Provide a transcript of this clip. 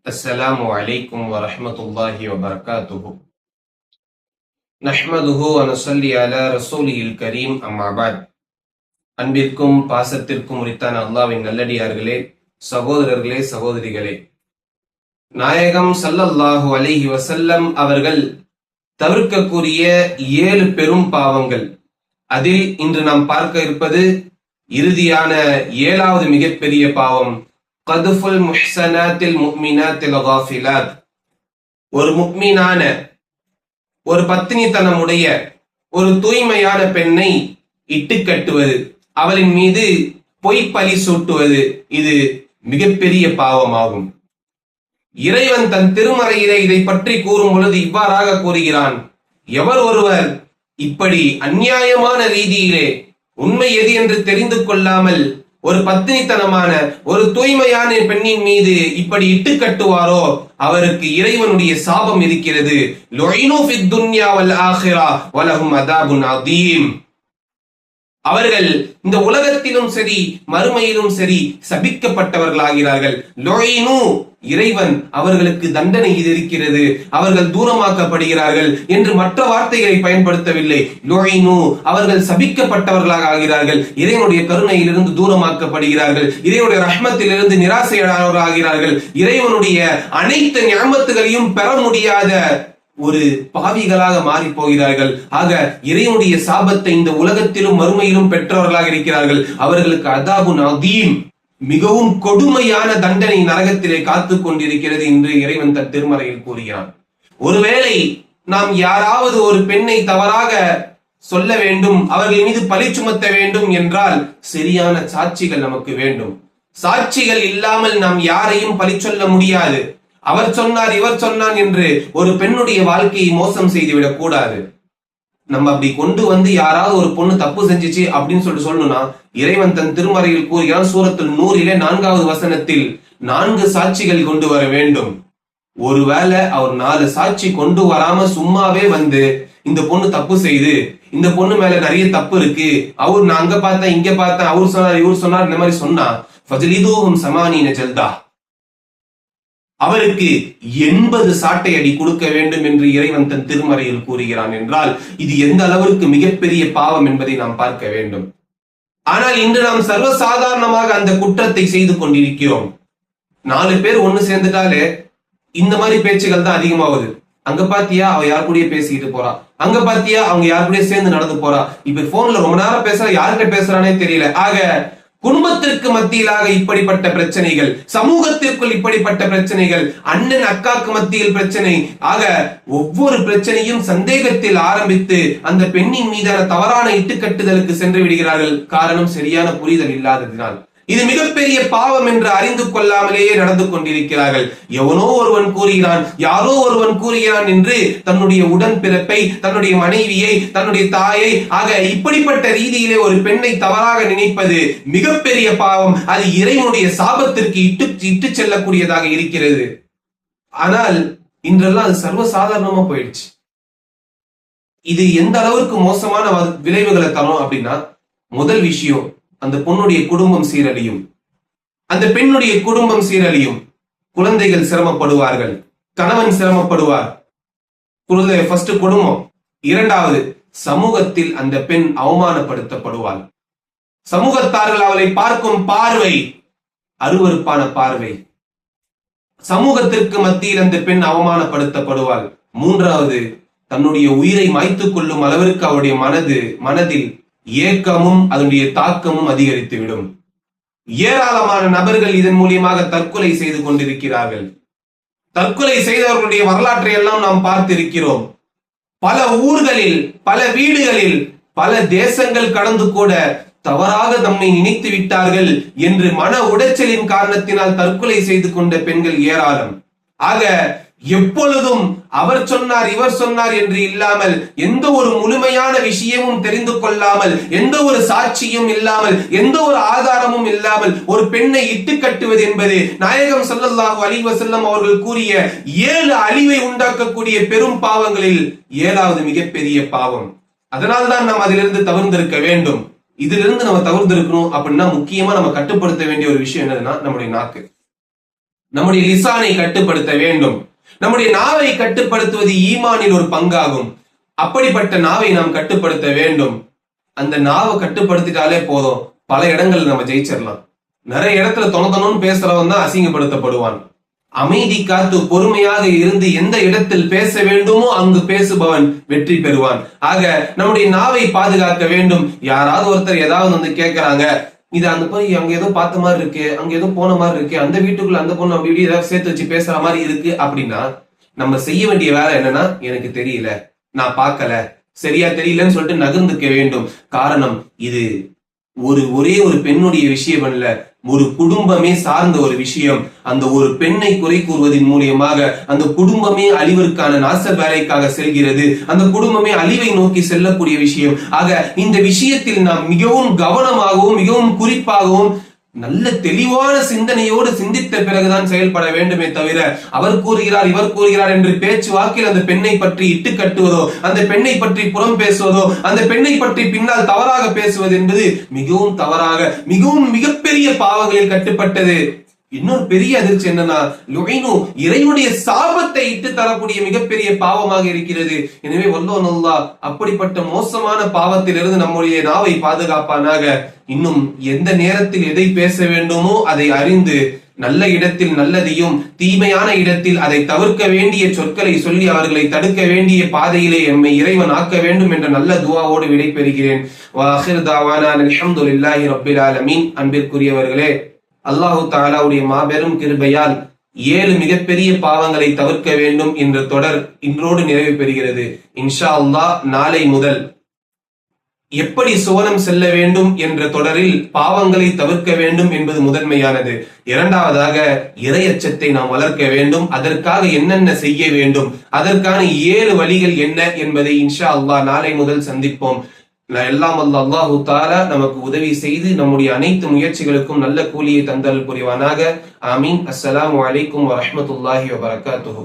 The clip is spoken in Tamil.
அஸ்ஸலாமு அலைக்கும் வரஹ்மத்துல்லாஹி வபரகாத்துஹு. நஹ்மதுஹு வ நுஸல்லி அலா ரசூலில் கரீம். அம்மா பஅத். அன்பிற்கும் பாசத்திற்கும் உரித்தான அல்லாஹ்வின் நல்லடியார்களே, சகோதரர்களே, சகோதரிகளே, நாயகம் ஸல்லல்லாஹு அலைஹி வஸல்லம் அவர்கள் தவிர்க்கக்கூடிய 7 பெரும் பாவங்கள், அதில் இன்று நாம் பார்க்க இருப்பது இறுதியான 7வது மிகப்பெரிய பாவம், கதுஃபுல் முஹ்ஸனாத்தில் முஃமினாத்தில் காஃபிலாத். ஒரு முஃமினான, ஒரு பத்தினித்தனமுடைய, ஒரு தூய்மையான பெண்ணை இட்டுக்கட்டுவது, அவளின் மீது பொய்ப்பழி சூட்டுவது, இது மிகப்பெரிய பாவமாகும். இறைவன் தன் திருமறையிலே இதை பற்றி கூறும் பொழுது இவ்வாறாக கூறுகிறான்: எவர் ஒருவர் இப்படி அநியாயமான ரீதியிலே உண்மை எது என்று தெரிந்து கொள்ளாமல் ஒரு பத்தினித்தனமான, ஒரு தூய்மையான பெண்ணின் மீது இப்படி இட்டுக்கட்டுவாரோ அவருக்கு இறைவனுடைய சாபம் இருக்கிறது. லுஇனு ஃபித் துன்யா வல் ஆখিরা வலஹும் அதாபுன் அதீம். அவர்கள் இந்த உலகத்திலும் சரி மறுமையிலும் சரி சபிக்கப்பட்டவர்களாகிறார்கள். லுஇனு, இறைவன் அவர்களுக்கு தண்டனை இது இருக்கிறது, அவர்கள் தூரமாக்கப்படுகிறார்கள் என்று மற்ற வார்த்தைகளை பயன்படுத்தவில்லை. லுஇனு, அவர்கள் சபிக்கப்பட்டவர்களாக ஆகிறார்கள், இறைவனுடைய கருணையிலிருந்து தூரமாக்கப்படுகிறார்கள், இறைவனுடைய ரஹ்மத்திலிருந்து நிராசையானவர்கள் ஆகிறார்கள், இறைவனுடைய அனைத்து நிஅமத்துகளையும் பெற முடியாத ஒரு பாவிகளாக மாறி போகிறார்கள். ஆக இறைவனுடைய சாபத்தை இந்த உலகத்திலும் மறுமையிலும் பெற்றவர்களாக இருக்கிறார்கள். அவர்களுக்கு அதாபுன் அதீம், மிகவும் கொடுமையான தண்டனை நரகத்திலே காத்து கொண்டிருக்கிறது என்று இறைவன் தன் திருமறையில் கூறுகிறான். ஒருவேளை நாம் யாராவது ஒரு பெண்ணை தவறாக சொல்ல வேண்டும், அவர்கள் மீது பழி சுமத்த வேண்டும் என்றால் சரியான சாட்சிகள் நமக்கு வேண்டும். சாட்சிகள் இல்லாமல் நாம் யாரையும் பழி சொல்ல முடியாது. அவர் சொன்னார், இவர் சொன்னான் என்று ஒரு பெண்ணுடைய வாழ்க்கையை மோசம் செய்துவிடக் கூடாது. நம்ம அப்படி கொண்டு வந்து யாராவது ஒரு பொண்ணு தப்பு செஞ்சிச்சு அப்படின்னு சொல்லணும்னா, இறைவன் தன் திருமறையில் கூறுகிறான், சூரத்துல் நூரிலே 4வது வசனத்தில் 4 சாட்சிகள் கொண்டு வர வேண்டும். ஒருவேளை அவர் 4 சாட்சி கொண்டு வராம சும்மாவே வந்து இந்த பொண்ணு தப்பு செய்து, இந்த பொண்ணு மேல நிறைய தப்பு இருக்கு, அவர் நான் அங்க பார்த்தேன் இங்க பார்த்தேன், அவர் சொன்னார் இவர் சொன்னார், இந்த மாதிரி சொன்னா ஃபஜ்லிதூஹும் ஸமானீன ஜல்தா, அவருக்கு 80 சாட்டை அடி கொடுக்க வேண்டும் என்று இறைவன் தன் திருமறையில் கூறுகிறான் என்றால் இது எந்த அளவிற்கு மிகப்பெரிய பாவம் என்பதை நாம் பார்க்க வேண்டும். ஆனால் இன்று நாம் சர்வசாதாரணமாக அந்த குற்றத்தை செய்து கொண்டிருக்கிறோம். 4 பேர் ஒண்ணு சேர்ந்துட்டாலே இந்த மாதிரி பேச்சுகள் தான் அதிகமாகுது. அங்க பாத்தியா அவ யார் கூடயே பேசிக்கிட்டு போறா, அங்க பாத்தியா அவங்க யார் கூடயே சேர்ந்து நடந்து போறா, இப்ப போன்ல ரொம்ப நேரம் பேசுறா, யார்கிட்ட பேசுறானே தெரியல. ஆக குடும்பத்திற்கு மத்தியிலாக இப்படிப்பட்ட பிரச்சனைகள், சமூகத்திற்குள் இப்படிப்பட்ட பிரச்சனைகள், அண்ணன் அக்காக்கு மத்தியில் பிரச்சனை, ஆக ஒவ்வொரு பிரச்சனையும் சந்தேகத்தில் ஆரம்பித்து அந்த பெண்ணின் மீதான தவறான இட்டுக்கட்டுதலுக்கு சென்று விடுகிறார்கள். காரணம் சரியான புரிதல் இல்லாததினால். இது மிகப்பெரிய பாவம் என்று அறிந்து கொள்ளாமலேயே நடந்து கொண்டிருக்கிறார்கள். எவனோ ஒருவன் கூறுகிறான், யாரோ ஒருவன் கூறுகிறான் என்று தன்னுடைய உடன்பிறப்பை, தன்னுடைய மனைவியை, தன்னுடைய தாயை, ஆக இப்படிப்பட்ட ரீதியிலே ஒரு பெண்ணை தவறாக நினைப்பது மிகப்பெரிய பாவம். அது இறைவனுடைய சாபத்திற்கு இட்டு செல்லக்கூடியதாக இருக்கிறது. ஆனால் இன்றெல்லாம் அது சர்வசாதாரணமா போயிடுச்சு. இது எந்த அளவுக்கு மோசமான விளைவுகளை தரும் அப்படின்னா, முதல் விஷயம், அந்த பொண்ணுடைய குடும்பம் சீரழியும், அந்த பெண்ணுடைய குடும்பம் சீரழியும், குழந்தைகள் சிரமப்படுவார்கள், கணவன் சிரமப்படுவார். ஃபர்ஸ்ட் குடும்பம். 2வது, சமூகத்தில் அந்த பெண் அவமானப்படுத்தப்படுவாள். சமூகத்தார்கள் அவளை பார்க்கும் பார்வை அருவருப்பான பார்வை. சமூகத்திற்கு மத்தியில் அந்த பெண் அவமானப்படுத்தப்படுவாள். 3வது, தன்னுடைய உயிரை மாய்த்துக் கொள்ளும் அளவிற்கு அவருடைய மனதில் ஏக்கமும் அதனுடைய தாக்கமும் அதிகரித்துவிடும். ஏராளமான நபர்கள் இதன் மூலியமாக தற்கொலை செய்து கொண்டிருக்கிறார்கள். தற்கொலை செய்தவர்களுடைய வரலாற்றை எல்லாம் நாம் பார்த்திருக்கிறோம். பல ஊர்களில், பல வீடுகளில், பல தேசங்கள் கடந்து கூட தவறாக தம்மை நினைத்து விட்டார்கள் என்று மன உடைச்சலின் காரணத்தினால் தற்கொலை செய்து கொண்ட பெண்கள் ஏராளம். ஆக எப்பொழுதும் அவர் சொன்னார் இவர் சொன்னார் என்று இல்லாமல், எந்த ஒரு முழுமையான விஷயமும் தெரிந்து கொள்ளாமல், எந்த ஒரு சாட்சியும் இல்லாமல், எந்த ஒரு ஆதாரமும் இல்லாமல் ஒரு பெண்ணை இட்டு கட்டுவது என்பது நாயகம் ஸல்லல்லாஹு அலைஹி வஸல்லம் அவர்கள் கூறிய 7 அழிவை உண்டாக்கக்கூடிய பெரும் பாவங்களில் 7வது மிகப்பெரிய பாவம். அதனால்தான் நாம் அதிலிருந்து தவிர்த்திருக்க வேண்டும். இதிலிருந்து நம்ம தவிர்த்திருக்கணும் அப்படின்னா முக்கியமா நம்ம கட்டுப்படுத்த வேண்டிய ஒரு விஷயம் என்னதுன்னா நம்முடைய நாக்கு. நம்முடைய லிசானை கட்டுப்படுத்த வேண்டும். நம்முடைய நாவை கட்டுப்படுத்துவது ஈமானில் ஒரு பங்காகும். அப்படிப்பட்ட நாவை நாம் கட்டுப்படுத்த வேண்டும். அந்த நாவை கட்டுப்படுத்திட்டாலே போதும், பல இடங்கள் நம்ம ஜெயிச்சிடலாம். நிறைய இடத்துல தொணத்தணும்னு பேசுறவன் தான் அசிங்கப்படுத்தப்படுவான். அமைதி காத்து பொறுமையாக இருந்து எந்த இடத்தில் பேச வேண்டுமோ அங்கு பேசுபவன் வெற்றி பெறுவான். ஆக நம்முடைய நாவை பாதுகாக்க வேண்டும். யாராவது ஒருத்தர் ஏதாவது வந்து கேட்கிறாங்க, இது அந்த போய் அங்க ஏதோ பார்த்த மாதிரி இருக்கு, அங்க ஏதோ போன மாதிரி இருக்கு, அந்த வீட்டுக்குள்ள அந்த பொண்ணு அப்படி இப்படி ஏதாவது சேர்த்து வச்சு பேசுற மாதிரி இருக்கு அப்படின்னா நம்ம செய்ய வேண்டிய வேலை என்னன்னா, எனக்கு தெரியல, நான் பார்க்கல, சரியா தெரியலன்னு சொல்லிட்டு நகர்ந்துக்க வேண்டும். காரணம், இது ஒரே ஒரு பெண்ணுடைய விஷயம் அல்ல, ஒரு குடும்பமே சார்ந்த ஒரு விஷயம். அந்த ஒரு பெண்ணை குறை கூறுவதன் மூலியமாக அந்த குடும்பமே அழிவிற்கான நாச வேலைக்காக செல்கிறது. அந்த குடும்பமே அழிவை நோக்கி செல்லக்கூடிய விஷயம். ஆக இந்த விஷயத்தில் நாம் மிகவும் கவனமாகவும் மிகவும் குறிப்பாகவும் நல்ல தெளிவான சிந்தனையோடு சிந்தித்த பிறகுதான் செயல்பட வேண்டுமே தவிர, அவர் கூறுகிறார் இவர் கூறுகிறார் என்று பேச்சு வாக்கில் அந்த பெண்ணை பற்றி இட்டு கட்டுவதோ, அந்த பெண்ணை பற்றி புறம் பேசுவதோ, அந்த பெண்ணை பற்றி பின்னால் தவறாக பேசுவது என்பது மிகவும் தவறாக, மிகவும் மிகப்பெரிய பாவங்களில் கட்டுப்பட்டது. இன்னொரு பெரிய அதிர்ச்சி என்னன்னா, இறைவனுடைய சாபத்தை இட்டு தரக்கூடிய மிகப்பெரிய பாவமாக இருக்கிறது. எனவே வல்லோன் அல்லாஹ் அப்படிப்பட்ட மோசமான பாவத்திலிருந்து நம்முடைய நாவை பாதுகாப்பானாக. இன்னும் எந்த நேரத்தில் எதை பேச வேண்டுமோ அதை அறிந்து நல்ல இடத்தில் நல்லதையும், தீமையான இடத்தில் அதை தவிர்க்க வேண்டிய சொற்களை சொல்லி அவர்களை தடுக்க வேண்டிய பாதையிலே எம்மை இறைவன் ஆக்க வேண்டும் என்ற நல்ல துஆவோடு விடைபெறுகிறேன். வாஹிர் தாவானா அல்ஹம்துலில்லாஹி ரப்பில் ஆலமீன். அன்பிற்குரியவர்களே, அல்லாஹு தஆலாவுடைய மாபெரும் கிருபையால் 7 மிகப்பெரிய பாவங்களை தவிர்க்க வேண்டும் என்ற தொடர் இன்றோடு நிறைவு பெறுகிறது. இன்ஷா அல்லாஹ் நாளை முதல் எப்படி சுவனம் செல்ல வேண்டும் என்ற தொடரில் பாவங்களை தவிர்க்க வேண்டும் என்பது முதன்மையானது. இரண்டாவதாக இறையச்சத்தை நாம் வளர்க்க வேண்டும். அதற்காக என்னென்ன செய்ய வேண்டும், அதற்கான 7 வழிகள் என்ன என்பதை இன்ஷா அல்லாஹ் நாளை முதல் சந்திப்போம். எல்லாம் அல்லாஹு தஆலா நமக்கு உதவி செய்து நம்முடைய அனைத்து முயற்சிகளுக்கும் நல்ல கூலியை தந்தல் புரிவானாக. ஆமீன். அஸ்ஸலாமு அலைக்கும் வரஹ்மத்துல்லாஹி வபரகாத்துஹு.